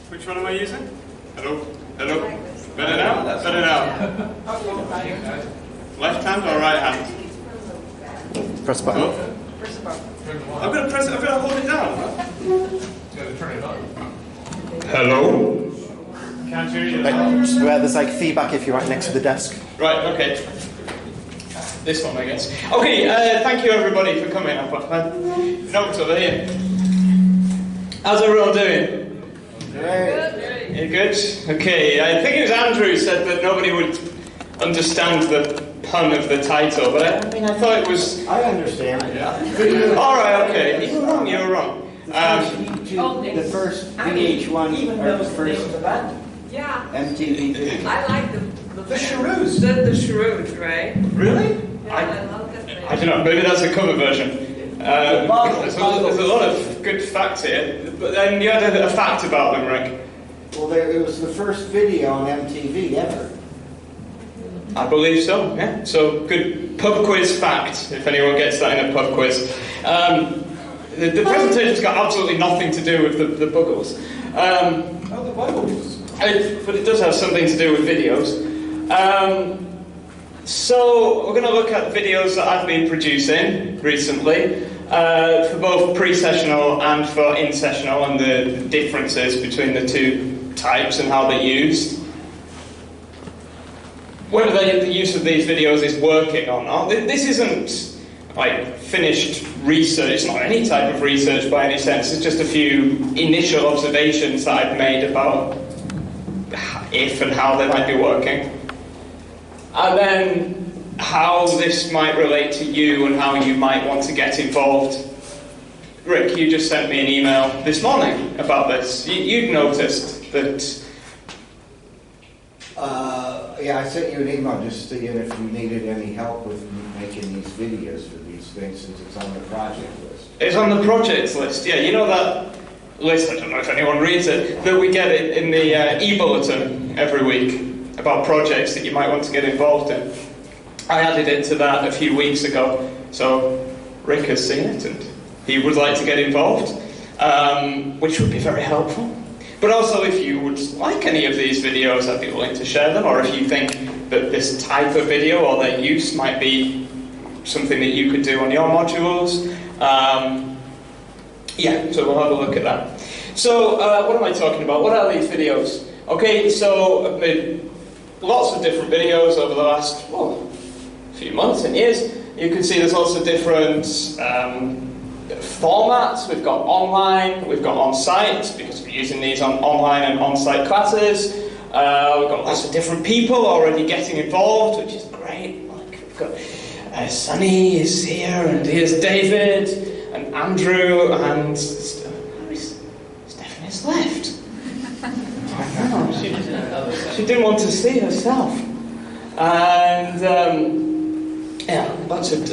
Which one am I using? Hello? Hello? Better now? Better now. Left hand or right hand? Press button. Oh. I'm going to press it, I'm going to hold it down. Turn it on. Hello? Can't hear you. Where there's like feedback if you're right next to the desk. Right, okay. This one, I guess. Okay, thank you everybody for coming. I've got notes over here. How's everyone doing? Great. You good? Okay, I think it was Andrew who said that nobody would understand the pun of the title, but I mean, I thought it was... I understand. Yeah. Alright, okay. You were wrong, you were wrong. The first VH1 or the first Yeah. MTV video. I like the Cheroos. The Cheroos, right? Really? Yeah, I love that. I don't know, maybe that's a cover version. There's a lot of good facts here, but then you had a fact about them, Rick. Well, it was the first video on MTV ever. I believe so, yeah. So, good pub quiz fact, if anyone gets that in a pub quiz. The presentation's got absolutely nothing to do with the Buggles. The Buggles. But it does have something to do with videos. So, we're going to look at videos that I've been producing recently, for both pre-sessional and for in-sessional, and the differences between the two types and how they're used. Whether the use of these videos is working or not. This isn't like finished research, it's not any type of research by any sense, it's just a few initial observations that I've made about if and how they might be working. And then how this might relate to you and how you might want to get involved. Rick, you just sent me an email this morning about this. You'd noticed that... Yeah, I sent you an email just seeing if you needed any help with making these videos for these things, since it's on the project list. It's on the projects list, yeah. You know that list, I don't know if anyone reads it, that we get it in the e-bulletin every week about projects that you might want to get involved in. I added it to that a few weeks ago, so Rick has seen it and he would like to get involved, which would be very helpful. But also, if you would like any of these videos, I'd be willing to share them, or if you think that this type of video or their use might be something that you could do on your modules. Yeah, so we'll have a look at that. So, what am I talking about? What are these videos? Okay, so I've made lots of different videos over the last few months and years. You can see there's lots of different formats. We've got online, we've got on-site, because we're using these on online and on-site classes. We've got lots of different people already getting involved, which is great. Like we've got Sunny is here, and here's David, and Andrew, and Stephanie's left. No, she didn't want to see herself. And yeah, lots of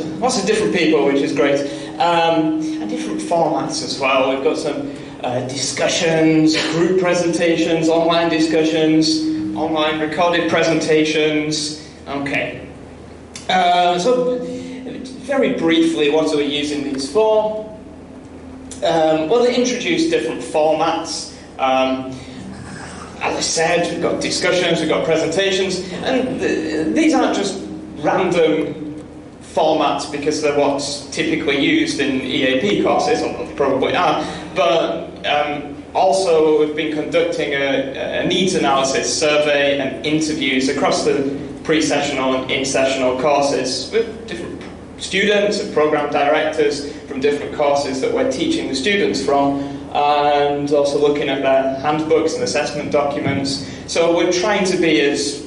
different people, which is great. And different formats as well. We've got some discussions, group presentations, online discussions, online recorded presentations. Okay. So, very briefly, what are we using these for? Well, they introduce different formats. As I said, we've got discussions, we've got presentations, and these aren't just random formats because they're what's typically used in EAP courses, although they probably are, but also we've been conducting a needs analysis survey and interviews across the pre-sessional and in-sessional courses with different students and program directors from different courses that we're teaching the students from, and also looking at their handbooks and assessment documents. So we're trying to be as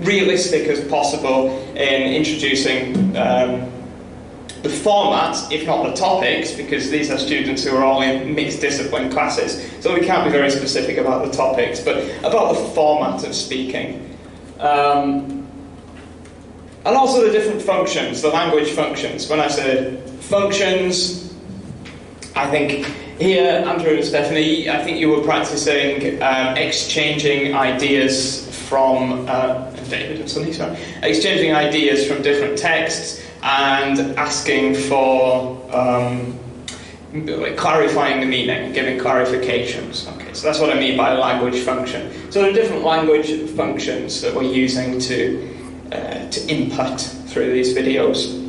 realistic as possible in introducing the format, if not the topics, because these are students who are all in mixed discipline classes, so we can't be very specific about the topics, but about the format of speaking. And also the different functions, the language functions. When I say functions, I think here, Andrew and Stephanie, I think you were practicing exchanging ideas from, David and Sunny, sorry, exchanging ideas from different texts and asking for like clarifying the meaning, giving clarifications. Okay, so that's what I mean by language function. So there are different language functions that we're using to input through these videos.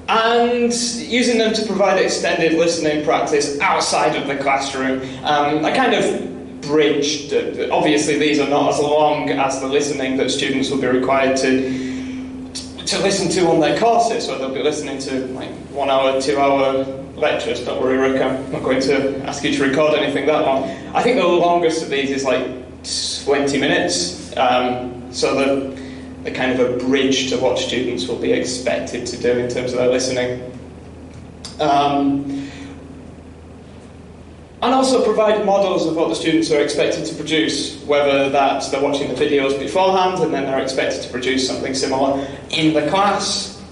And using them to provide extended listening practice outside of the classroom. I kind of bridged, obviously these are not as long as the listening that students will be required to listen to on their courses, so they'll be listening to like 1 hour, 2 hour lectures. Don't worry, Rick, I'm not going to ask you to record anything that long. I think the longest of these is like 20 minutes, so they're kind of a bridge to what students will be expected to do in terms of their listening. And also provide models of what the students are expected to produce, whether that's they're watching the videos beforehand and then they're expected to produce something similar in the class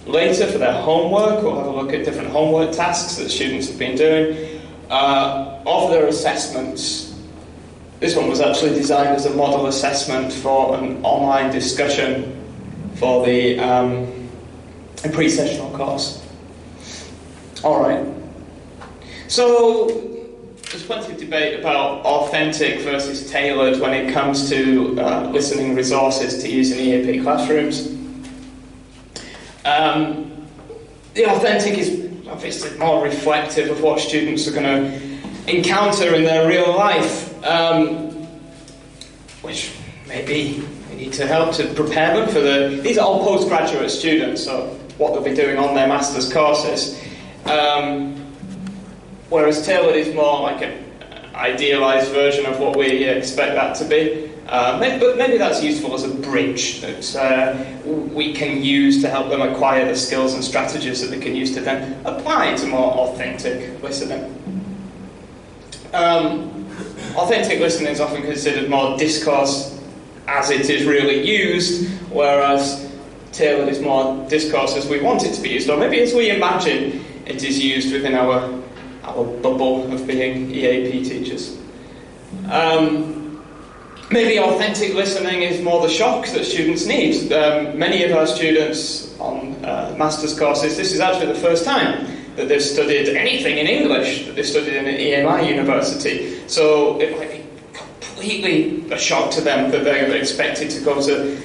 later for their homework, or have a look at different homework tasks that students have been doing, of their assessments. This one was actually designed as a model assessment for an online discussion for the pre-sessional course. Alright. So, there's plenty of debate about authentic versus tailored when it comes to listening resources to use in EAP classrooms. The authentic is obviously more reflective of what students are going to encounter in their real life, which maybe we need to help to prepare them for these are all postgraduate students, so what they'll be doing on their master's courses. Whereas tailored is more like an idealised version of what we expect that to be. But maybe that's useful as a bridge that we can use to help them acquire the skills and strategies that they can use to then apply to more authentic listening. Authentic listening is often considered more discourse as it is really used, whereas tailored is more discourse as we want it to be used, or maybe as we imagine it is used within our bubble of being EAP teachers. Maybe authentic listening is more the shock that students need. Many of our students on master's courses, this is actually the first time that they've studied anything in English, that they've studied in an EMI university. So it might be completely a shock to them that they're expected to go to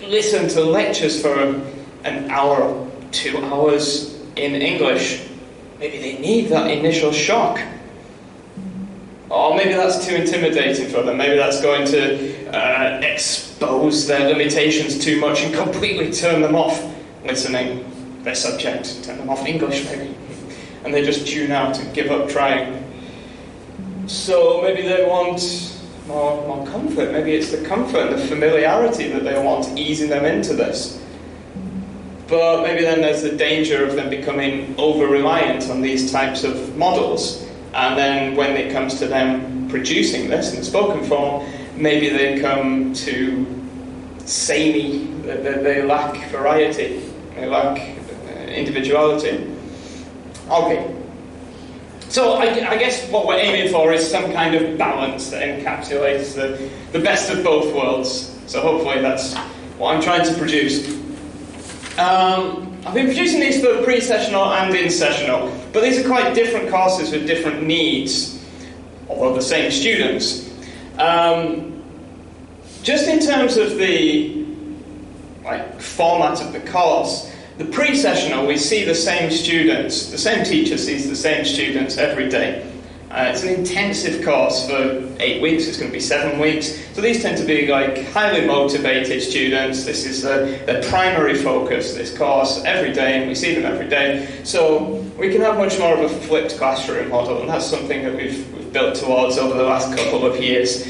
listen to lectures for an hour or 2 hours in English. Maybe they need that initial shock. Or maybe that's too intimidating for them. Maybe that's going to expose their limitations too much and completely turn them off listening their subject, turn them off English maybe. And they just tune out and give up trying. So maybe they want more comfort. Maybe it's the comfort and the familiarity that they want, easing them into this. But maybe then there's the danger of them becoming over-reliant on these types of models. And then when it comes to them producing this in spoken form, maybe they come to samey, they lack variety, they lack individuality. Okay. So I guess what we're aiming for is some kind of balance that encapsulates the best of both worlds. So hopefully that's what I'm trying to produce. I've been producing these for pre-sessional and in-sessional, but these are quite different courses with different needs, although the same students. Just in terms of the format of the course, the pre-sessional, we see the same students, the same teacher sees the same students every day. It's an intensive course for 8 weeks, it's going to be 7 weeks. So these tend to be highly motivated students. This is their primary focus, this course, every day, and we see them every day. So we can have much more of a flipped classroom model, and that's something that we've built towards over the last couple of years.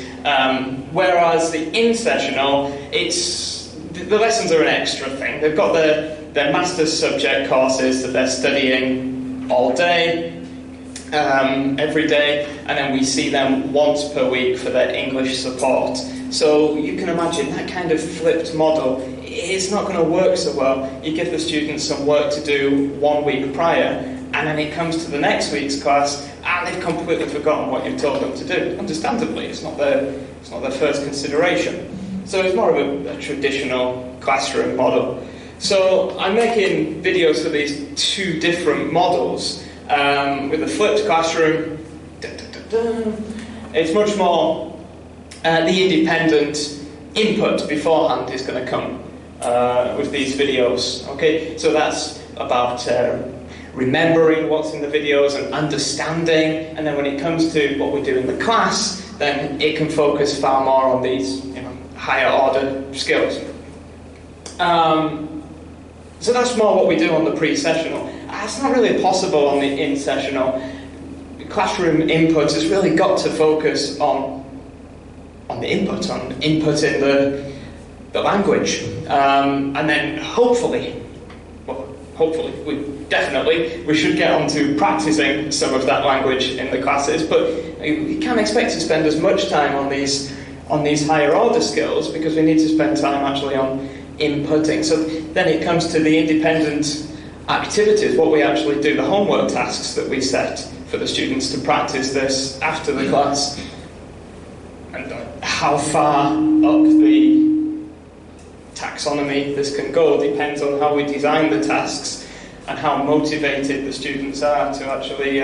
Whereas the in-sessional, the lessons are an extra thing. They've got their master's subject courses that they're studying all day, every day, and then we see them once per week for their English support. So you can imagine that kind of flipped model, it's not going to work so well. You give the students some work to do 1 week prior, and then it comes to the next week's class, and they've completely forgotten what you've told them to do. Understandably, it's not their first consideration. So it's more of a traditional classroom model. So I'm making videos for these two different models. With the flipped classroom, it's much more the independent input beforehand is going to come with these videos. Okay, so that's about remembering what's in the videos and understanding, and then when it comes to what we do in the class, then it can focus far more on these, higher order skills. So that's more what we do on the pre-sessional. It's not really possible on the in-sessional. Classroom input has really got to focus on the input, on inputting the language. And then hopefully, we should get on to practicing some of that language in the classes, but we can't expect to spend as much time on these higher order skills because we need to spend time actually on inputting. So then it comes to the independent activities, what we actually do, the homework tasks that we set for the students to practice this after the class. And how far up the taxonomy this can go depends on how we design the tasks and how motivated the students are to actually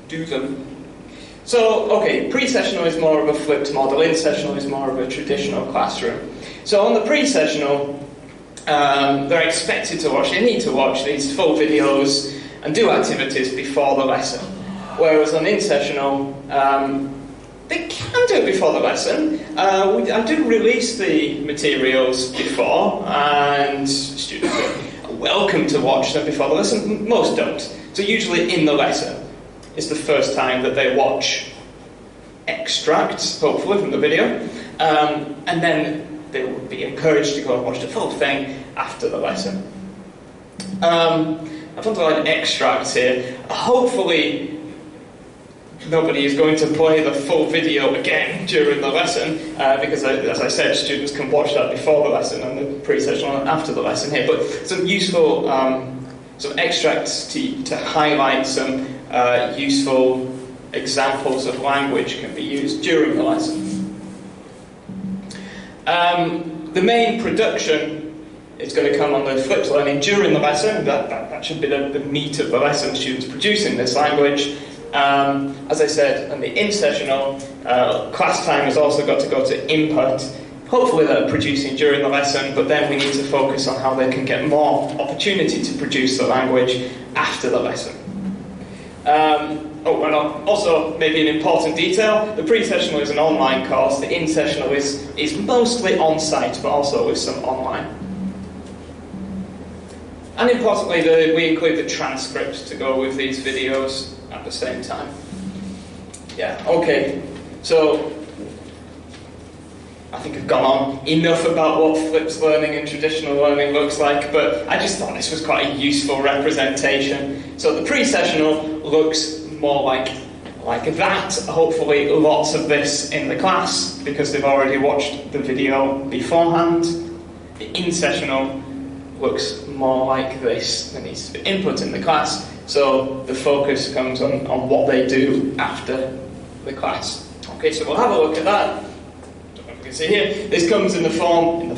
do them. So, okay, pre-sessional is more of a flipped model, in-sessional is more of a traditional classroom. So on the pre-sessional, they're expected to watch, they need to watch these full videos and do activities before the lesson. Whereas on in-sessional, they can do it before the lesson. I do release the materials before, and students are welcome to watch them before the lesson. Most don't. So usually in the lesson is the first time that they watch extracts, hopefully, from the video, and then they will be encouraged to go and watch the full thing after the lesson. I've underlined extracts here. Hopefully nobody is going to play the full video again during the lesson, because as I said, students can watch that before the lesson and the pre-sessional and after the lesson here. But some useful some extracts to highlight some useful examples of language can be used during the lesson. The main production is going to come on the flipped learning during the lesson. That should be the meat of the lesson, students producing this language. As I said, on the in-sessional, class time has also got to go to input. Hopefully they're producing during the lesson, but then we need to focus on how they can get more opportunity to produce the language after the lesson. And also, maybe an important detail, the pre-sessional is an online course, the in-sessional is mostly on-site, but also with some online. And importantly, we include the transcripts to go with these videos at the same time. Yeah, okay, so I think I've gone on enough about what flipped learning and traditional learning looks like, but I just thought this was quite a useful representation. So the pre-sessional looks more like that. Hopefully lots of this in the class because they've already watched the video beforehand. The in-sessional looks more like this. There needs to be input in the class, so the focus comes on what they do after the class. Okay, so we'll have a look at that. Don't know if you can see here. This comes in the form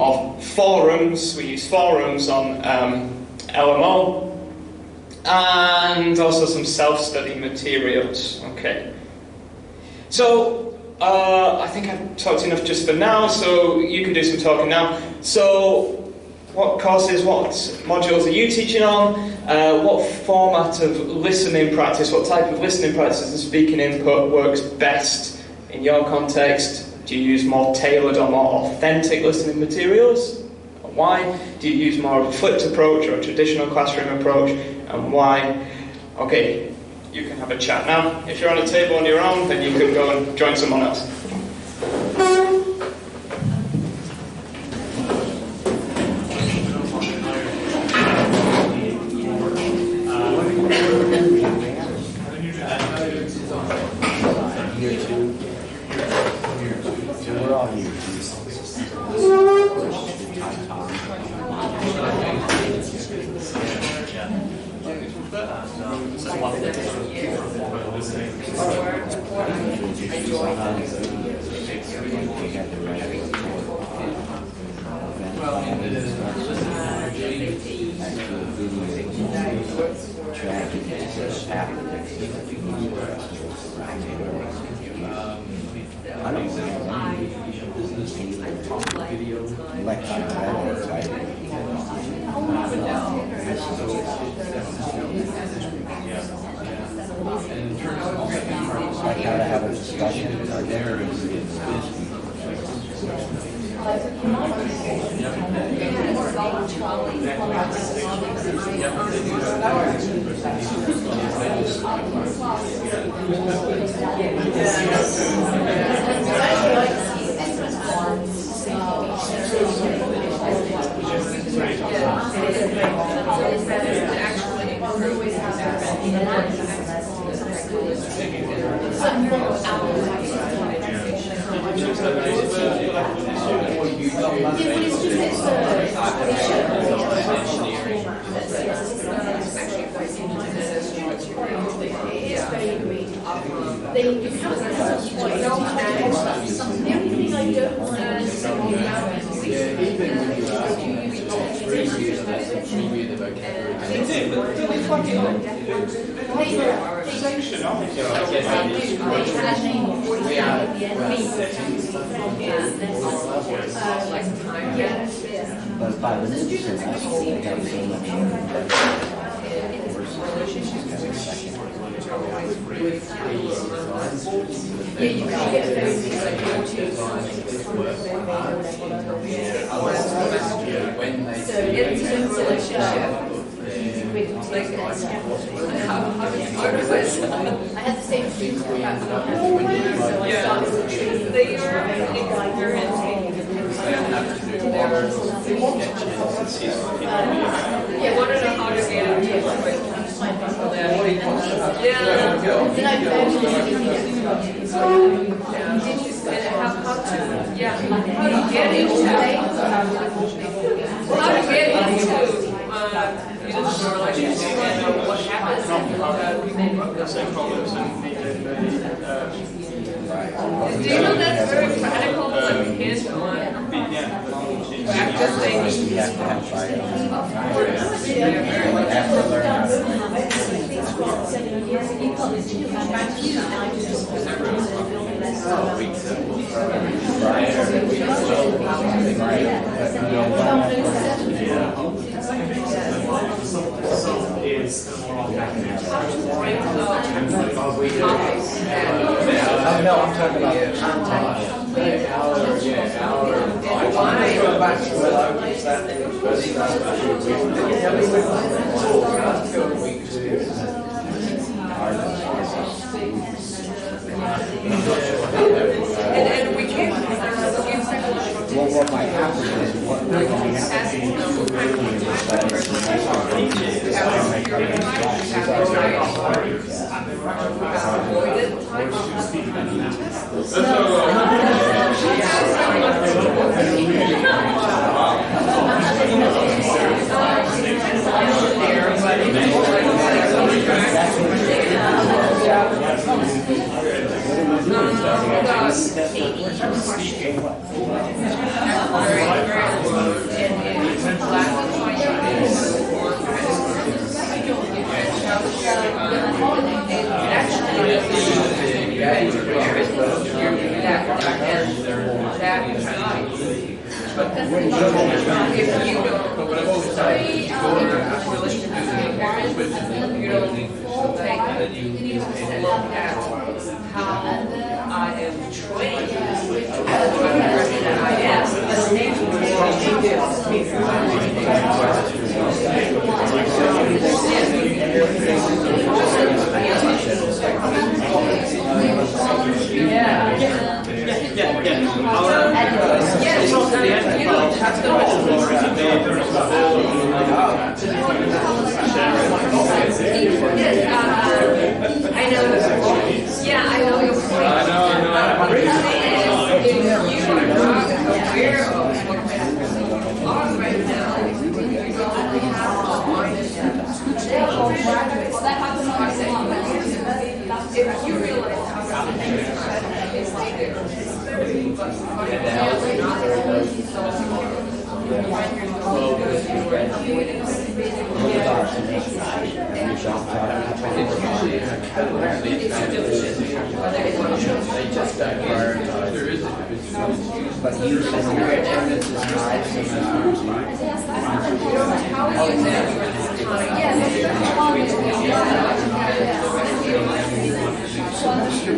of forums. We use forums on LMO. And also some self-study materials. Okay. So I think I've talked enough just for now. So you can do some talking now. So what courses, what modules are you teaching on? What format of listening practice, what type of listening practice and speaking input works best in your context? Do you use more tailored or more authentic listening materials? Why? Do you use more of a flipped approach or a traditional classroom approach? And why? Okay, you can have a chat now. If you're on a table on your own, then you can go and join someone else. Like how to have a discussion. But by the new semester, they have so much I had the same thing. So I started to treat They are experiencing you want to know how to get it. Yeah. Then I How to get into you know, the relationship and what happens and The same problems and do you know that's very practical, like hands-on practice things? you have to have by no, I'm talking about the content. And we can't Well, what might happen is what might But you said your attendance is high,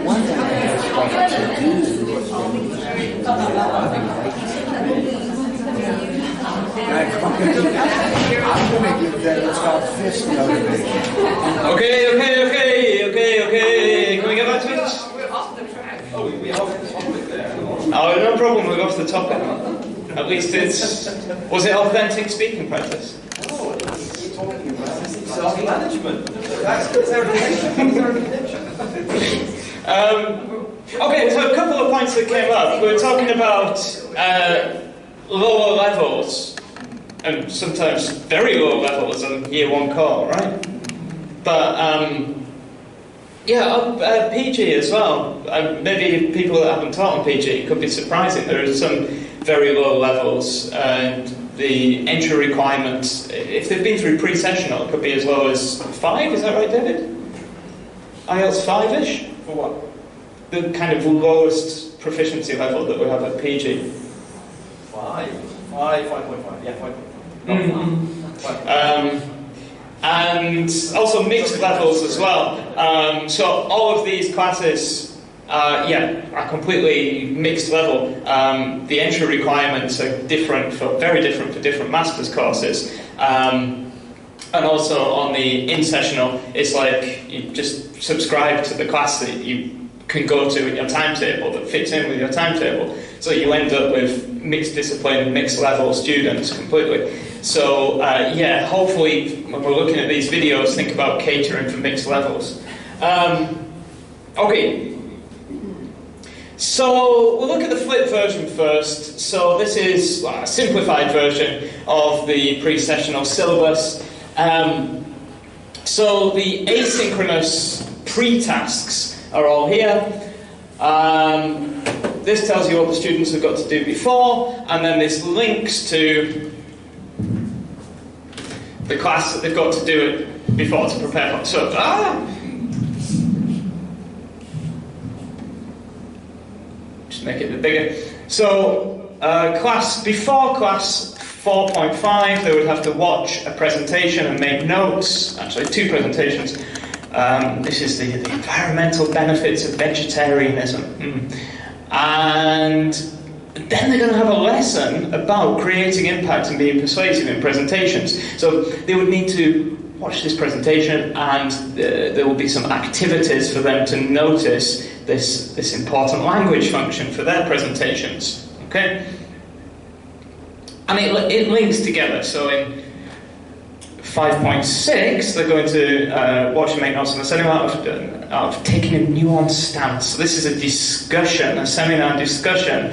one thing I have to do I'm going to give that a top fist motivation. Okay. Can we get back to it? We're off the track. Oh, we are on the topic there. Oh, no problem, we're off the topic. At least it's... Was it authentic speaking practice? Oh, you're talking about self-management. That's Okay, so a couple of points that came up. We were talking about lower levels, and sometimes very low levels on year one core, right? But PG as well. Maybe people that haven't taught on PG, it could be surprising. There are some very low levels, and the entry requirements, if they've been through pre-sessional, it could be as low as 5, is that right, David? IELTS 5-ish? For what? The kind of lowest proficiency level that we have at PG. 5.5. Yeah, 5.5. And also mixed levels as well. So all of these classes are completely mixed level. The entry requirements are very different for different master's courses. And also on the in-sessional, it's like you just subscribe to the class that you can go to in your timetable that fits in with your timetable. So you end up with mixed discipline and mixed level students completely. So hopefully when we're looking at these videos, think about catering for mixed levels. Okay. So we'll look at the flipped version first. So this is a simplified version of the pre-sessional syllabus. So the asynchronous pre-tasks are all here. This tells you what the students have got to do before, and then this links to the class that they've got to do it before to prepare for. So, just make it a bit bigger. So, before class 4.5, they would have to watch a presentation and make notes. Actually, 2 presentations. This is the environmental benefits of vegetarianism. And then they're going to have a lesson about creating impact and being persuasive in presentations. So they would need to watch this presentation, and there will be some activities for them to notice this important language function for their presentations. Okay? And it links together. So in 5.6, they're going to watch and make notes on the seminar of taking a nuanced stance. So this is a discussion, a seminar discussion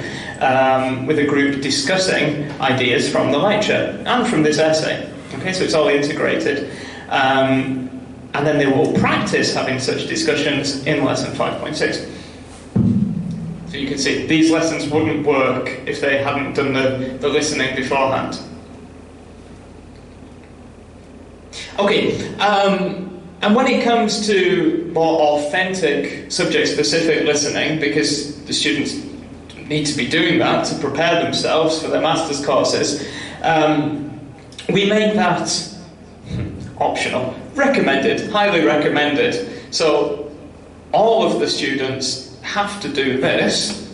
with a group discussing ideas from the lecture and from this essay. Okay, so it's all integrated. And then they will practice having such discussions in lesson 5.6. So you can see these lessons wouldn't work if they hadn't done the listening beforehand. Okay, and when it comes to more authentic subject-specific listening, because the students need to be doing that to prepare themselves for their master's courses, we make that optional, recommended, highly recommended. So all of the students have to do this,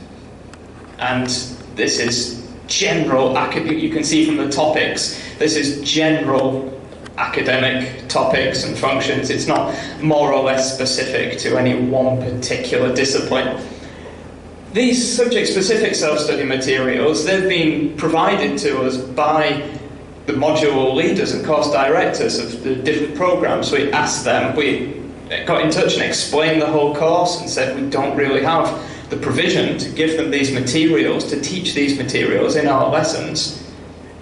and this is general academic. You can see from the topics, this is general academic topics and functions. It's not more or less specific to any one particular discipline. These subject-specific self-study materials, they've been provided to us by the module leaders and course directors of the different programs. We asked them, we got in touch and explained the whole course and said we don't really have the provision to give them these materials, to teach these materials in our lessons,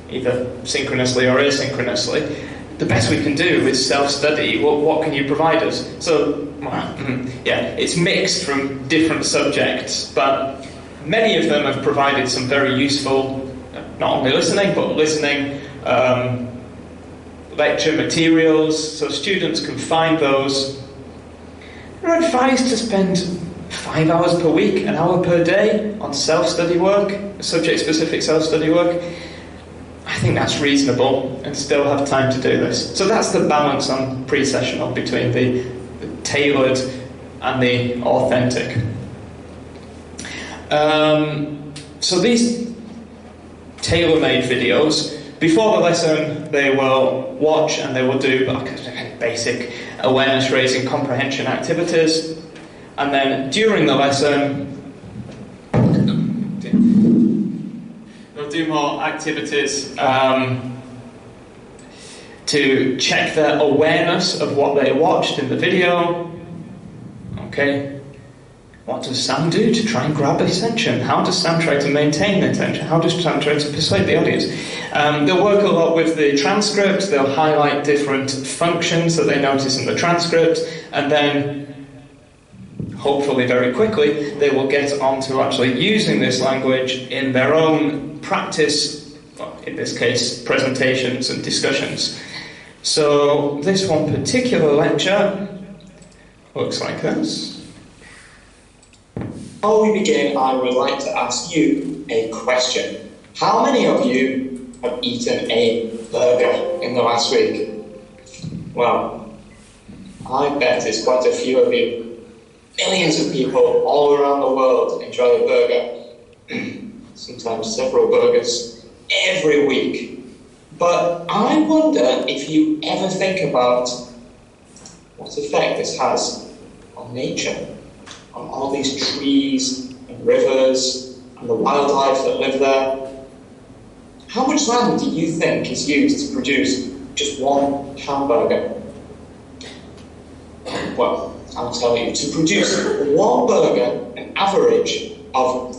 either synchronously or asynchronously. The best we can do is self-study. What can you provide us? So, it's mixed from different subjects, but many of them have provided some very useful not only listening, but listening lecture materials, so students can find those. They're advised to spend 5 hours per week, an hour per day on self-study work, subject-specific self-study work. I think that's reasonable and still have time to do this. So that's the balance on pre-sessional between the tailored and the authentic. So these tailor-made videos, before the lesson they will watch and they will do basic awareness-raising comprehension activities, and then during the lesson they'll do more activities to check their awareness of what they watched in the video. Okay. What does Sam do to try and grab attention? How does Sam try to maintain attention? How does Sam try to persuade the audience? They'll work a lot with the transcript. They'll highlight different functions that they notice in the transcript, and then hopefully very quickly they will get on to actually using this language in their own practice, well, in this case presentations and discussions. So this one particular lecture looks like this. Before we begin, I would like to ask you a question. How many of you have eaten a burger in the last week? Well, I bet it's quite a few of you. Millions of people all around the world enjoy a burger, sometimes several burgers, every week. But I wonder if you ever think about what effect this has on nature, on all these trees and rivers and the wildlife that live there. How much land do you think is used to produce just one hamburger? Well, I'll tell you, to produce one burger, an average of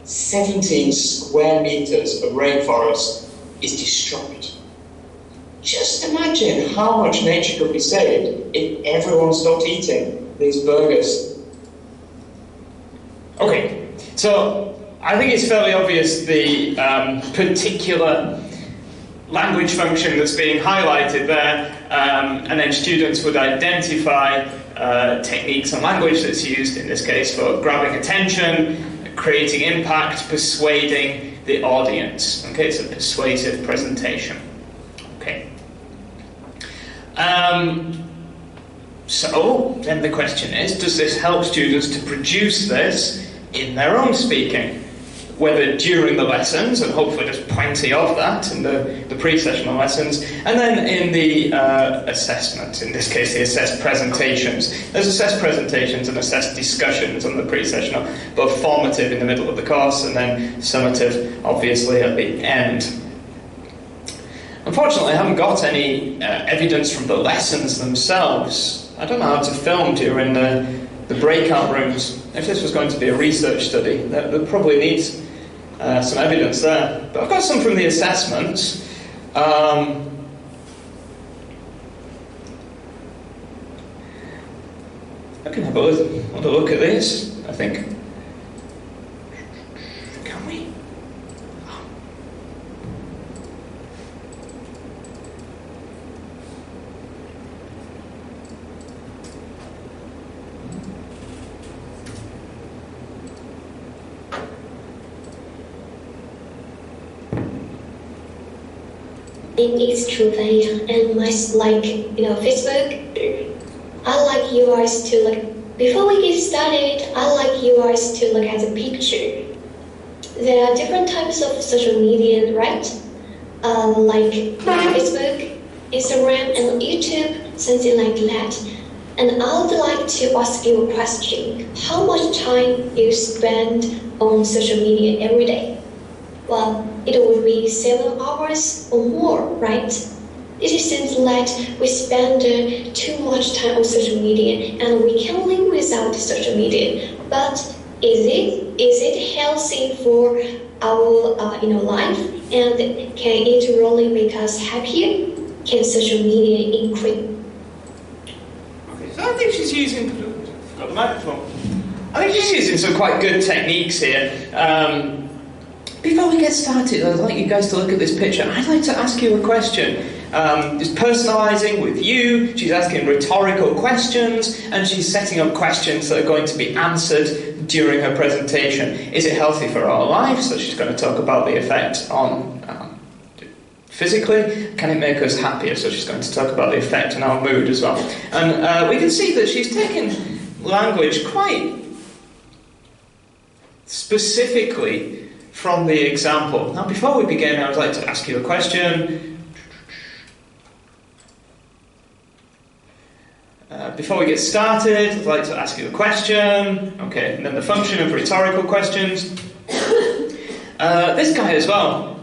17 square meters of rainforest is destroyed. Just imagine how much nature could be saved if everyone stopped eating these burgers. Okay, so I think it's fairly obvious the particular language function that's being highlighted there, and then students would identify techniques and language that's used in this case for grabbing attention, creating impact, persuading the audience. Okay, it's a persuasive presentation. Okay. So then the question is, does this help students to produce this in their own speaking? Whether during the lessons, and hopefully there's plenty of that in the pre-sessional lessons, and then in the assessment, in this case the assessed presentations. There's assessed presentations and assessed discussions on the pre-sessional, both formative in the middle of the course and then summative obviously at the end. Unfortunately I haven't got any evidence from the lessons themselves. I don't know how to film during the breakout rooms. If this was going to be a research study, there probably needs some evidence there. But I've got some from the assessments. I can have a look at this, I think. Can we? It's true, Fanny. And my Facebook, I like you guys to before we get started, I like you guys to look at the picture. There are different types of social media, right? Like Facebook, Instagram, and YouTube, something like that. And I would like to ask you a question. How much time do you spend on social media every day? Well, it would be 7 hours or more, right? It seems that we spend too much time on social media and we can live without social media. But is it healthy for our life? And can it really make us happier? Can social media increase? Okay, so I think she's using. Got the microphone. I think she's using some quite good techniques here. Before we get started, I'd like you guys to look at this picture. I'd like to ask you a question. It's personalising with you, she's asking rhetorical questions, and she's setting up questions that are going to be answered during her presentation. Is it healthy for our life? So she's going to talk about the effect on physically. Can it make us happier? So she's going to talk about the effect on our mood as well. And we can see that she's taken language quite specifically from the example. Now, before we begin, I would like to ask you a question. Before we get started, I'd like to ask you a question. Okay, and then the function of rhetorical questions. This guy as well.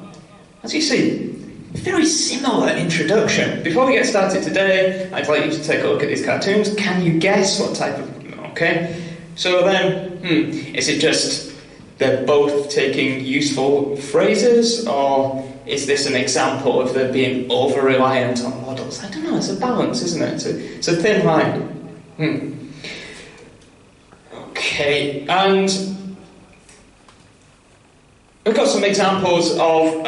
As you see, very similar introduction. Before we get started today, I'd like you to take a look at these cartoons. Can you guess what type of... Okay, so then, is it just they're both taking useful phrases, or is this an example of them being over-reliant on models? I don't know, it's a balance, isn't it? It's a thin line. Okay, and we've got some examples of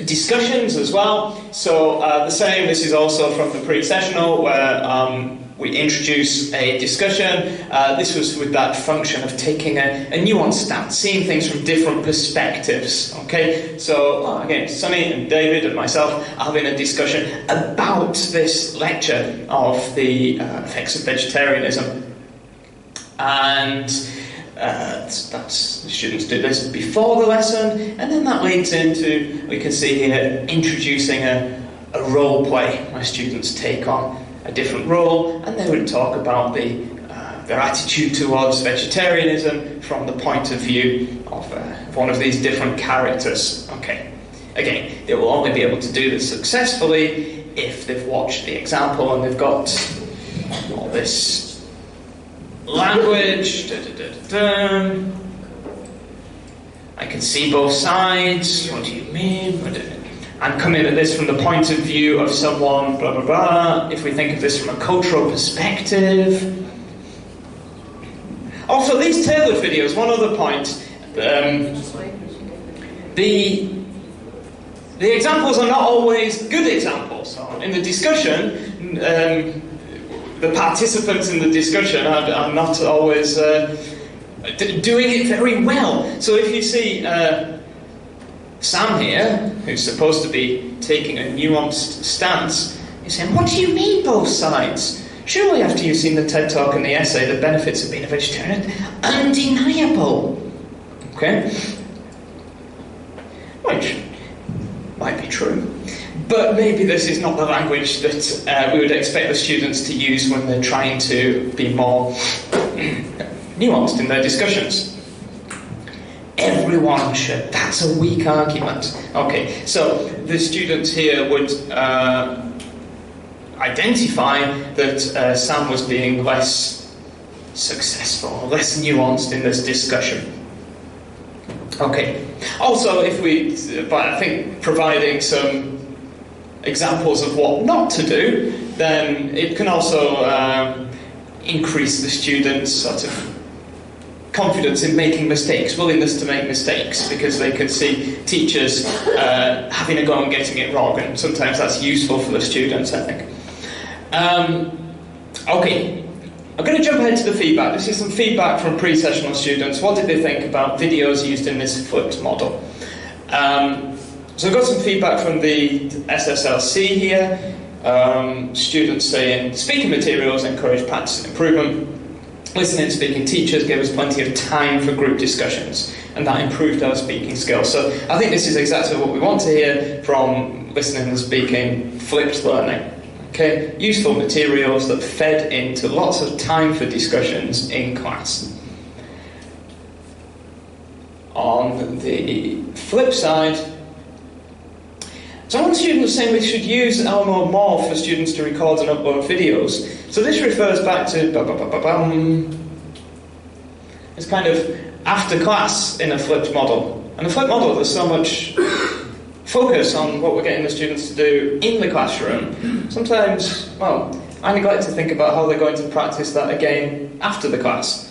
discussions as well. So the same, this is also from the pre-sessional, where we introduce a discussion. This was with that function of taking a nuanced stance, seeing things from different perspectives. Okay, so again, Sunny and David and myself are having a discussion about this lecture of the effects of vegetarianism, and the students do this before the lesson, and then that leads into, we can see here, introducing a role play where students take on a different role, and they would talk about their attitude towards vegetarianism from the point of view of one of these different characters. Okay, again, they will only be able to do this successfully if they've watched the example and they've got all this language. I can see both sides. What do you mean? I'm coming at this from the point of view of someone, blah, blah, blah. If we think of this from a cultural perspective. Also, these tailored videos, one other point. The examples are not always good examples. In the discussion, the participants in the discussion are not always doing it very well. So if you see Sam here, who's supposed to be taking a nuanced stance, he's saying, what do you mean both sides? Surely after you've seen the TED Talk and the essay, the benefits of being a vegetarian are undeniable. Okay? Which might be true. But maybe this is not the language that we would expect the students to use when they're trying to be more nuanced in their discussions. Everyone should. That's a weak argument. Okay, so the students here would identify that Sam was being less successful, less nuanced in this discussion. Okay. Also, but I think providing some examples of what not to do, then it can also increase the students' sort of confidence in making mistakes, willingness to make mistakes, because they could see teachers having a go and getting it wrong, and sometimes that's useful for the students, I think. Okay, I'm going to jump ahead to the feedback. This is some feedback from pre-sessional students. What did they think about videos used in this flipped model? So I've got some feedback from the SSLC here. Students saying, speaking materials encourage practice and improvement. Listening and speaking teachers gave us plenty of time for group discussions, and that improved our speaking skills. So I think this is exactly what we want to hear from listening and speaking flipped learning. Okay, useful materials that fed into lots of time for discussions in class. On the flip side, so one student was saying we should use Elmo more for students to record and upload videos. So this refers back to it's kind of after class in a flipped model. And a flipped model, there's so much focus on what we're getting the students to do in the classroom. Sometimes, well, I neglect to think about how they're going to practice that again after the class.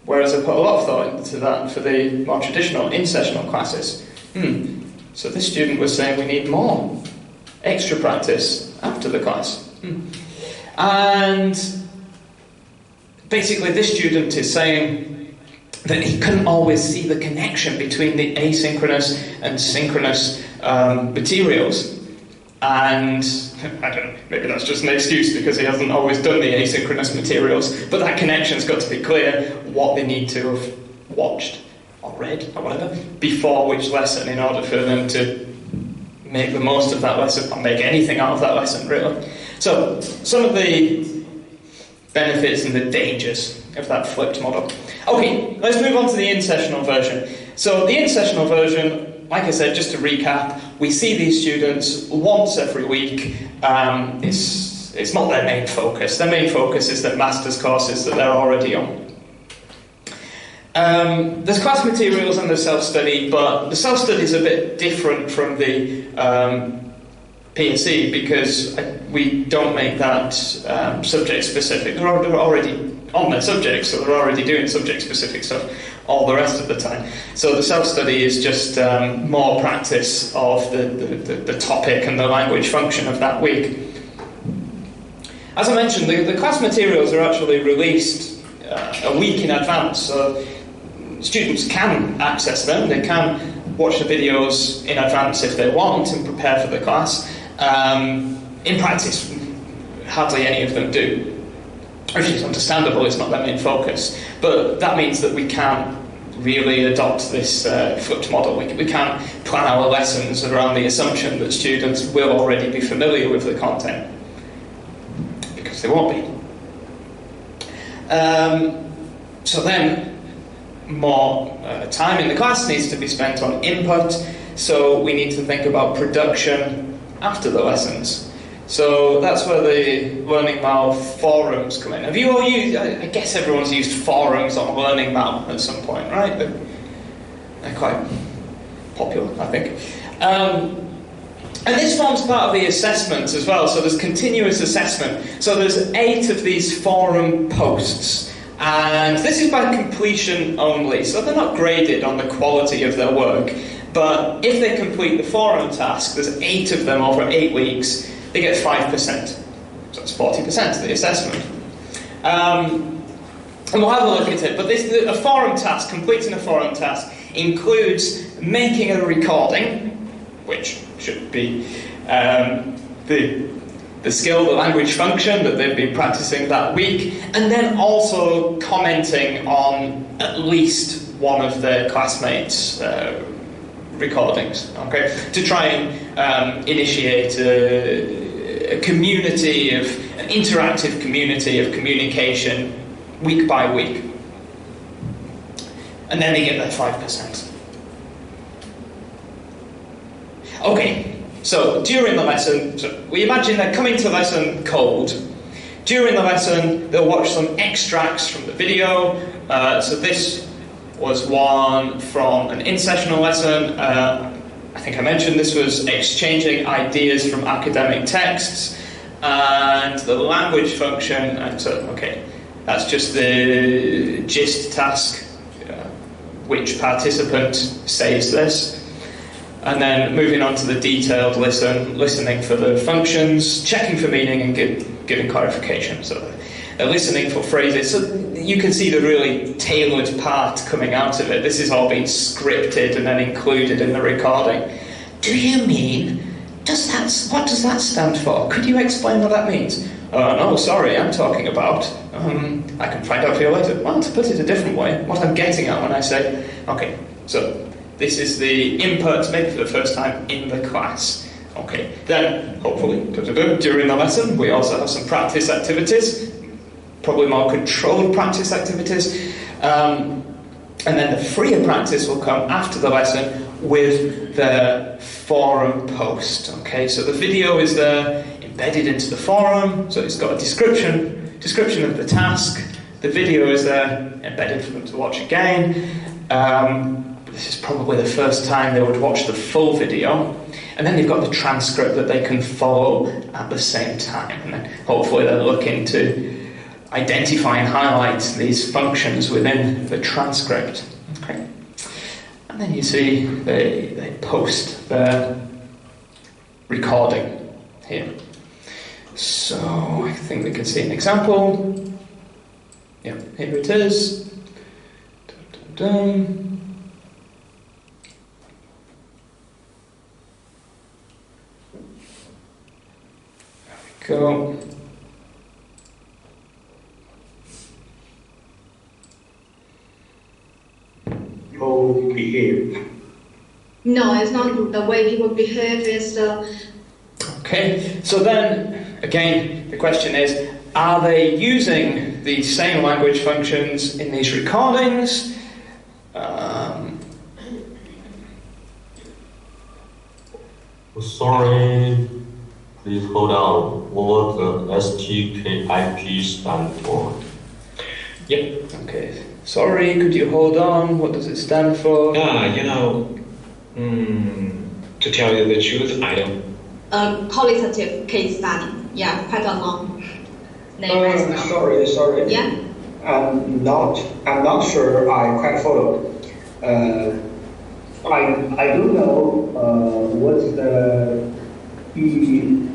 Whereas I put a lot of thought into that for the more traditional in-sessional classes. So this student was saying we need more extra practice after the class. And basically this student is saying that he couldn't always see the connection between the asynchronous and synchronous materials. And I don't know, maybe that's just an excuse because he hasn't always done the asynchronous materials, but that connection's got to be clear, what they need to have watched or read or whatever before which lesson in order for them to make the most of that lesson or make anything out of that lesson, really. So, some of the benefits and the dangers of that flipped model. Okay, let's move on to the in-sessional version. So the in-sessional version, like I said, just to recap, we see these students once every week. It's not their main focus. Their main focus is their master's courses that they're already on. There's class materials and there's self-study, but the self-study is a bit different from the P&C because we don't make that subject-specific. They're already on their subject, so they're already doing subject-specific stuff all the rest of the time. So the self-study is just more practice of the topic and the language function of that week. As I mentioned, the class materials are actually released a week in advance, so students can access them. They can watch the videos in advance if they want and prepare for the class. In practice, hardly any of them do. Which is understandable, it's not their main focus. But that means that we can't really adopt this flipped model. We can't plan our lessons around the assumption that students will already be familiar with the content. Because they won't be. So then, more time in the class needs to be spent on input, so we need to think about production after the lessons. So that's where the Learning Mal forums come in. Have you all used, I guess everyone's used forums on Learning Mal at some point, right? They're quite popular, I think. And this forms part of the assessment as well, so there's continuous assessment. So there's 8 of these forum posts, and this is by completion only, so they're not graded on the quality of their work, but if they complete the forum task, there's 8 of them over 8 weeks, they get 5%. So that's 40% of the assessment. And we'll have a look at it, but a forum task, completing a forum task, includes making a recording, which should be the skill, the language function that they've been practicing that week, and then also commenting on at least one of their classmates' recordings, okay, to try and initiate a community of, an interactive community of communication week by week. And then they get their 5%. Okay, so during the lesson, so we imagine they're coming to lesson cold. During the lesson, they'll watch some extracts from the video. So this was one from an in-sessional lesson. I think I mentioned this was exchanging ideas from academic texts, and the language function, and so, okay, that's just the gist task, which participant says this. And then moving on to the detailed listening for the functions, checking for meaning and giving clarification. So they're listening for phrases. So you can see the really tailored part coming out of it. This is all being scripted and then included in the recording. Do you mean, what does that stand for? Could you explain what that means? No, sorry, I'm talking about, I can find out for you later. Well, to put it a different way, what I'm getting at when I say, okay, so this is the input, maybe for the first time in the class. Okay, then, hopefully, during the lesson, we also have some practice activities, probably more controlled practice activities, and then the freer practice will come after the lesson with the forum post. Okay, so the video is there, embedded into the forum, so it's got a description of the task. The video is there, embedded for them to watch again. This is probably the first time they would watch the full video, and then they've got the transcript that they can follow at the same time, and then hopefully they're looking to identify and highlight these functions within the transcript. Okay. And then you see they post their recording here. So I think we can see an example. Yeah, here it is. Dun, dun, dun. There we go. People behave. No, it's not the way people behave. Is Okay, so then, again, the question is, are they using the same language functions in these recordings? Sorry, please hold on. What the STKIP stand for? Yep. Okay. Sorry, could you hold on? What does it stand for? Yeah, to tell you the truth, I don't. Qualitative case study. Yeah, quite a long name as well. Sorry. Yeah. I'm not sure I quite follow. I do know what's the EFL.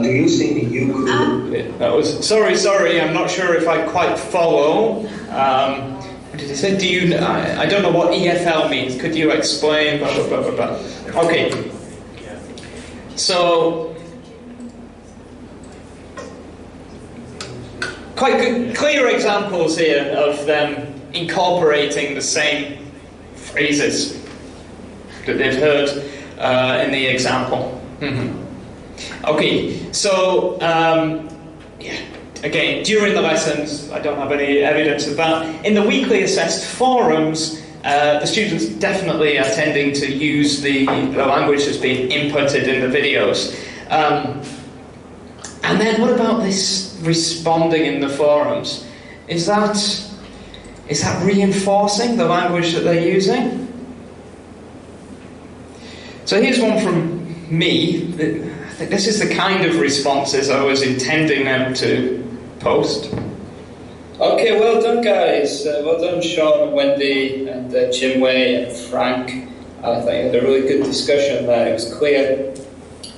Do you think you could? That was sorry. I'm not sure if I quite follow. What did he say? Do you? I don't know what EFL means. Could you explain? Blah, blah, blah, blah, blah. Okay. So quite good, clear examples here of them incorporating the same phrases that they've heard in the example. Okay, so yeah, again, during the lessons, I don't have any evidence of that. In the weekly assessed forums, the students definitely are tending to use the language that's being inputted in the videos. And then what about this responding in the forums? Is that reinforcing the language that they're using? So here's one from me. I think this is the kind of responses I was intending them to post. Okay, well done guys. Well done Sean and Wendy and Chinwei and Frank. I think you had a really good discussion there. It was clear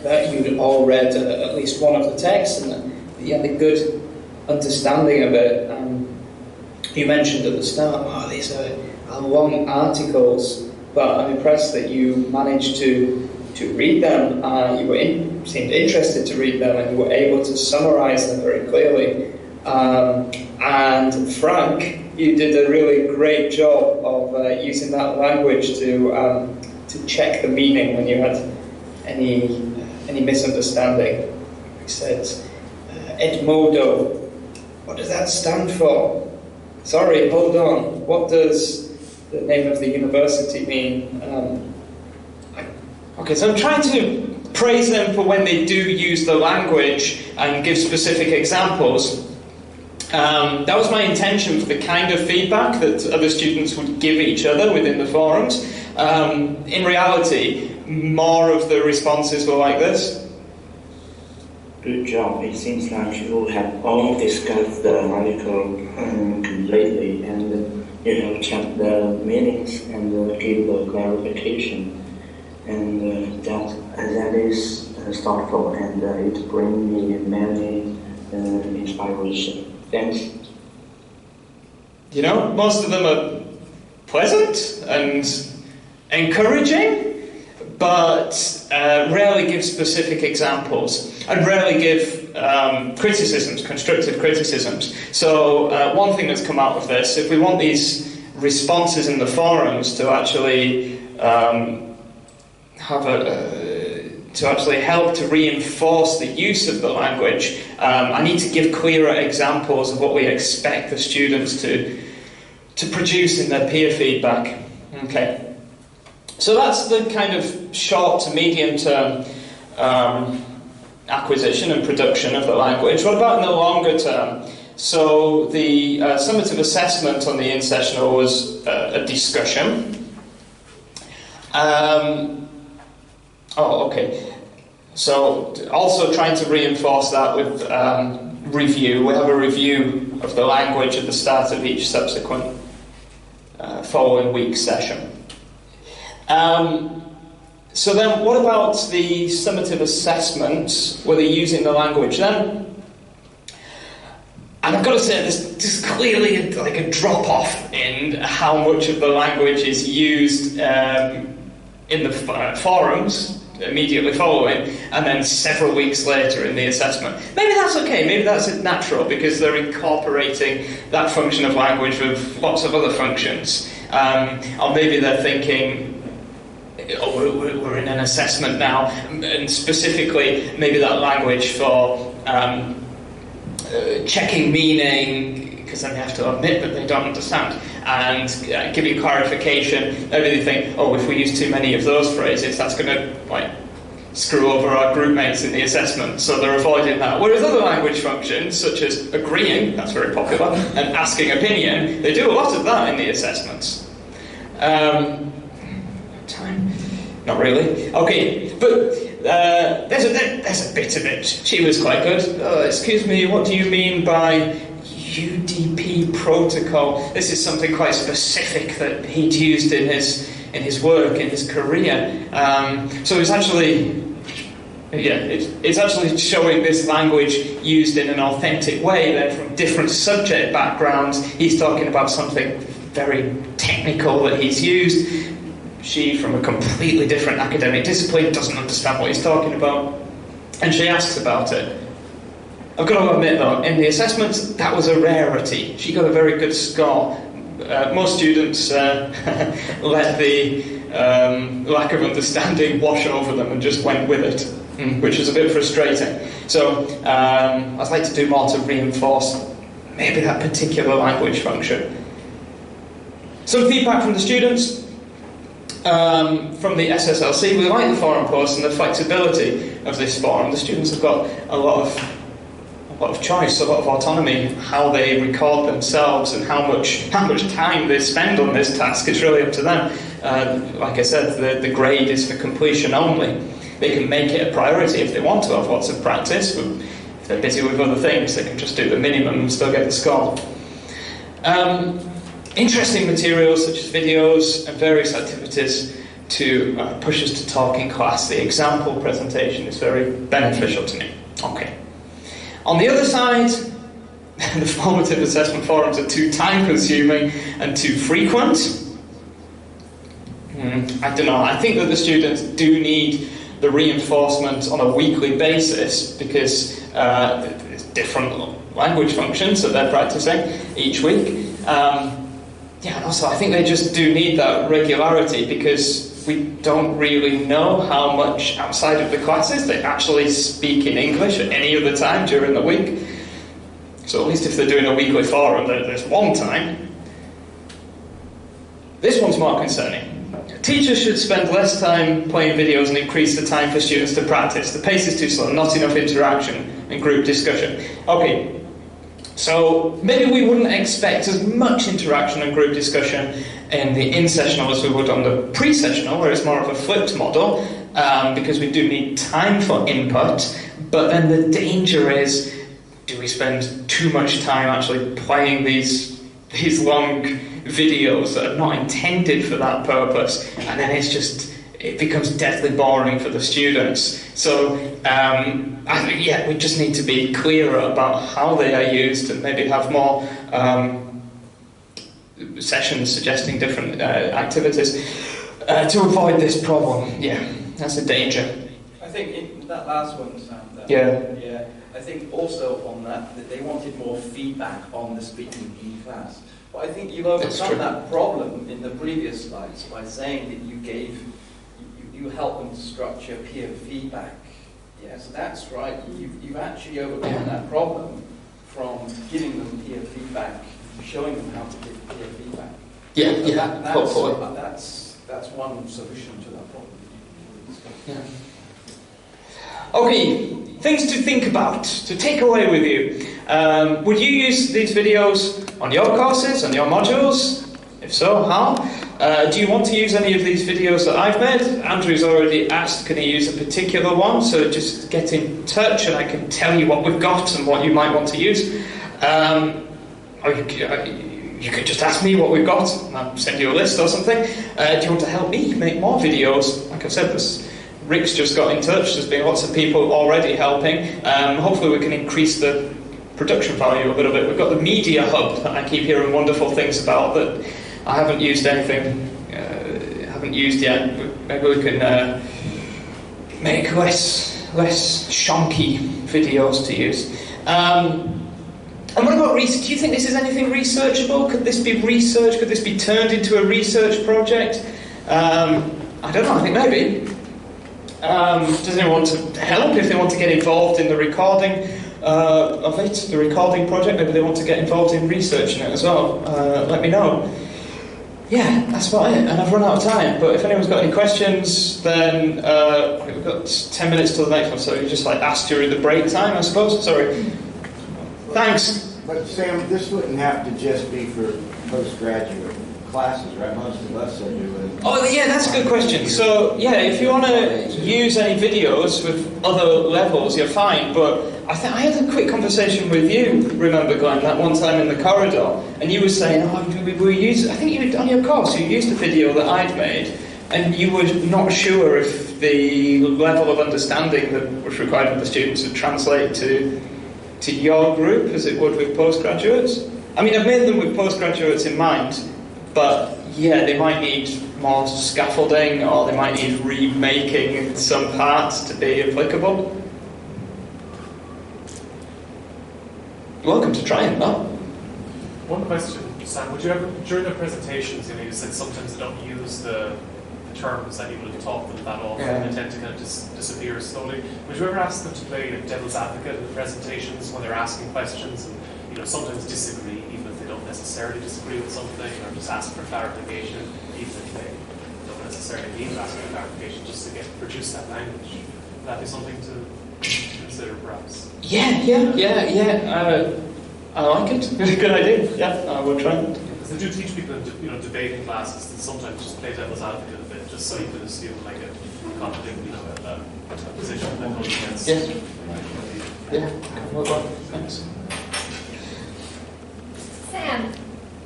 that you'd all read at least one of the texts and that you had a good understanding of it. You mentioned at the start, these are long articles, but I'm impressed that you managed to read them. You seemed interested to read them and you were able to summarize them very clearly. And Frank, you did a really great job of using that language to check the meaning when you had any misunderstanding. He said, Edmodo, what does that stand for? Sorry, hold on. What does the name of the university mean? Okay, so I'm trying to praise them for when they do use the language and give specific examples. That was my intention for the kind of feedback that other students would give each other within the forums. In reality, more of the responses were like this. Good job. It seems like you have all discussed the article completely and you have checked the meanings and give the clarification. And that is thoughtful and it brings me many inspiration. Thanks. You know, most of them are pleasant and encouraging, but rarely give specific examples and rarely give criticisms, constructive criticisms. So one thing that's come out of this, if we want these responses in the forums to actually to actually help to reinforce the use of the language, I need to give clearer examples of what we expect the students to produce in their peer feedback. Okay. So that's the kind of short to medium term acquisition and production of the language. What about in the longer term? So the summative assessment on the in-sessional was a discussion. Okay. So also trying to reinforce that with review. We have a review of the language at the start of each subsequent following week session. So then, what about the summative assessment? Were they using the language then? And I've got to say, there's clearly like a drop-off in how much of the language is used in the forums immediately following, and then several weeks later in the assessment. Maybe that's okay, maybe that's natural, because they're incorporating that function of language with lots of other functions. Or maybe they're thinking, oh, we're in an assessment now, and specifically maybe that language for checking meaning, because then they have to admit that they don't understand, and give you clarification. Maybe they think, oh, if we use too many of those phrases, that's going to like screw over our group mates in the assessment, so they're avoiding that. Whereas other language functions, such as agreeing, that's very popular, and asking opinion, they do a lot of that in the assessments. Time? Not really. Okay, but there's a bit of it. She was quite good. Excuse me, what do you mean by UDP protocol? This is something quite specific that he'd used in his work, in his career. So it's actually, it's actually showing this language used in an authentic way. Then from different subject backgrounds, he's talking about something very technical that he's used. She, from a completely different academic discipline, doesn't understand what he's talking about, and she asks about it. I've got to admit, though, in the assessments, that was a rarity. She got a very good score. Most students let the lack of understanding wash over them and just went with it, which is a bit frustrating. So I'd like to do more to reinforce maybe that particular language function. Some feedback from the students. From the SSLC, we like the forum posts and the flexibility of this forum. The students have got a lot of choice, a lot of autonomy, how they record themselves and how much time they spend on this task. It's really up to them. Like I said, the grade is for completion only. They can make it a priority if they want to have lots of practice. If they're busy with other things, they can just do the minimum and still get the score. Interesting materials such as videos and various activities to push us to talk in class. The example presentation is very beneficial to me. Okay. On the other side, the formative assessment forums are too time-consuming and too frequent. I don't know. I think that the students do need the reinforcement on a weekly basis because there's different language functions that they're practicing each week. Yeah, and also I think they just do need that regularity because we don't really know how much outside of the classes they actually speak in English at any other time during the week. So at least if they're doing a weekly forum, there's one time. This one's more concerning. Teachers should spend less time playing videos and increase the time for students to practice. The pace is too slow, not enough interaction and group discussion. Okay. So maybe we wouldn't expect as much interaction and group discussion in the in-sessional as we would on the pre-sessional, where it's more of a flipped model, because we do need time for input. But then the danger is, do we spend too much time actually playing these long videos that are not intended for that purpose, and then it becomes deathly boring for the students. So we just need to be clearer about how they are used and maybe have more sessions suggesting different activities to avoid this problem. Yeah, that's a danger. I think in that last one, Sam, yeah, I think also on that they wanted more feedback on the speaking in class. But I think you've overcome that problem in the previous slides by saying that you help them to structure peer feedback. Yeah, so that's right. You've actually overcome that problem from giving them peer feedback, showing them how to give peer feedback. That's one solution to that problem. Yeah. Okay, things to think about, to take away with you. Would you use these videos on your courses, on your modules? If so, how? Do you want to use any of these videos that I've made? Andrew's already asked, can he use a particular one? So just get in touch and I can tell you what we've got and what you might want to use. Or you could just ask me what we've got and I'll send you a list or something. Do you want to help me make more videos? Like I've said, Rick's just got in touch. There's been lots of people already helping. Hopefully we can increase the production value a little bit. We've got the media hub that I keep hearing wonderful things about that I haven't used yet. Maybe we can make less shonky videos to use. And what about research? Do you think this is anything researchable? Could this be research? Could this be turned into a research project? I don't know, I think maybe. Does anyone want to help if they want to get involved in the recording of it, the recording project? Maybe they want to get involved in researching it as well. Let me know. Yeah, that's about it. And I've run out of time, but if anyone's got any questions, then we've got 10 minutes till the next one, so you just like ask during the break time, I suppose. Sorry. Thanks. But Sam, this wouldn't have to just be for postgraduate classes, right? Most of us are doing. Oh yeah, that's a good question. So yeah, if you want to use any videos with other levels, you're fine. But I had a quick conversation with you. Remember, Glenn, that one time in the corridor, and you were saying, "Oh, we were using." I think you on your course you used a video that I'd made, and you were not sure if the level of understanding that was required of the students would translate to your group as it would with postgraduates. I mean, I've made them with postgraduates in mind, but yeah, they might need more scaffolding or they might need remaking some parts to be applicable. You're welcome to try it, though. One question, Sam, would you ever, during the presentations, you said sometimes they don't use the terms that you would have taught them that often, and they tend to kind of disappear slowly. Would you ever ask them to play devil's advocate in the presentations when they're asking questions and sometimes disagree, even if they don't necessarily disagree with something, or just ask for clarification, even if they don't necessarily need to ask for clarification, just to produce that language? Would that be something to consider, perhaps? Yeah. I like it. Good idea. Yeah, I will try it. Because they do teach people in debating classes that sometimes just play devil's advocate a bit, just so you can assume like a conflict, a position that goes against. Yes. Yeah. Well done. Thanks. Sam.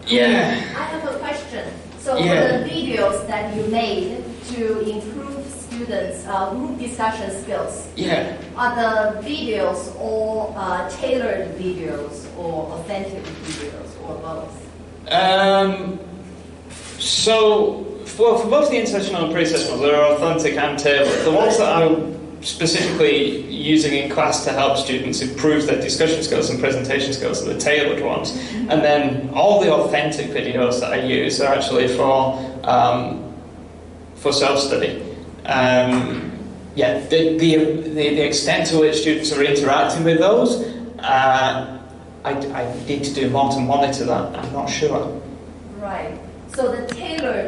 Yeah. I have a question. So for the videos that you made to improve students' group discussion skills, are the videos all tailored videos or authentic videos or both? So, for both the intersessional and pre-sessional, they're authentic and tailored. The ones that I'm specifically using in class to help students improve their discussion skills and presentation skills are the tailored ones. And then all the authentic videos that I use are actually for self-study. The extent to which students are interacting with those, I need to do more to monitor that. I'm not sure. Right. So the tailored